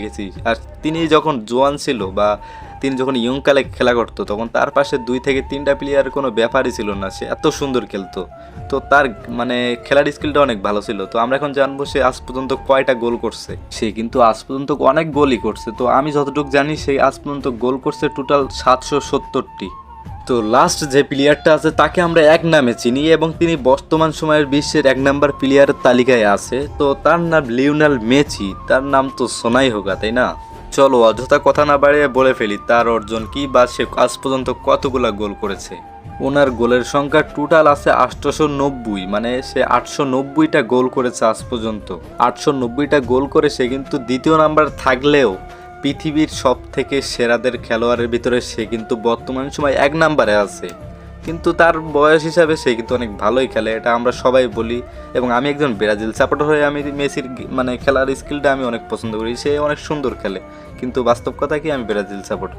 গেছি। আর তিনি যখন জোয়ান ছিল বা তিনি যখন ইয়ং কালে খেলা করতো তখন তার পাশে 2 থেকে 3টা প্লেয়ার কোনো ব্যাপারই ছিল না, সে এত সুন্দর খেলতো। তো তার মানে খেলার স্কিলটা অনেক ভালো ছিল। তো আমরা এখন জানবো সে আজ পর্যন্ত কয়টা গোল করছে। সে কিন্তু আজ পর্যন্ত অনেক গোলই করছে। তো আমি যতটুকু জানি সে আজ পর্যন্ত গোল করছে টোটাল 770টি। তো লাস্ট যে প্লেয়ারটা আছে তাকে আমরা এক নামে চিনি এবং তিনি বর্তমান সময়ের বিশ্বের 1 নাম্বার প্লেয়ারের তালিকায় আছে। তো তার নাম লিওনেল মেসি, তার নাম তো সোনাই হোগা, তাই না? চলো অযথা কথা না বাড়িয়ে বলে ফেলি তার অর্জন কি বা সে আজ পর্যন্ত কতগুলা গোল করেছে। ওনার গোলের সংখ্যা টোটাল আছে 890, মানে সে 890টা গোল করেছে আজ পর্যন্ত। 890টা গোল করে সে কিন্তু দ্বিতীয় নাম্বার থাকলেও পৃথিবীর সব থেকে সেরাদের খেলোয়াড়ের ভিতরে সে কিন্তু বর্তমান সময় 1 নাম্বারে আছে। কিন্তু তার বয়স হিসাবে সে কিন্তু অনেক ভালোই খেলে, এটা আমরা সবাই বলি। এবং আমি একজন ব্রাজিল সাপোর্টার হয়ে আমি মেসির মানে খেলার স্কিলটা আমি অনেক পছন্দ করি, সে অনেক সুন্দর খেলে। কিন্তু বাস্তব কথা কি, আমি ব্রাজিল সাপোর্টার।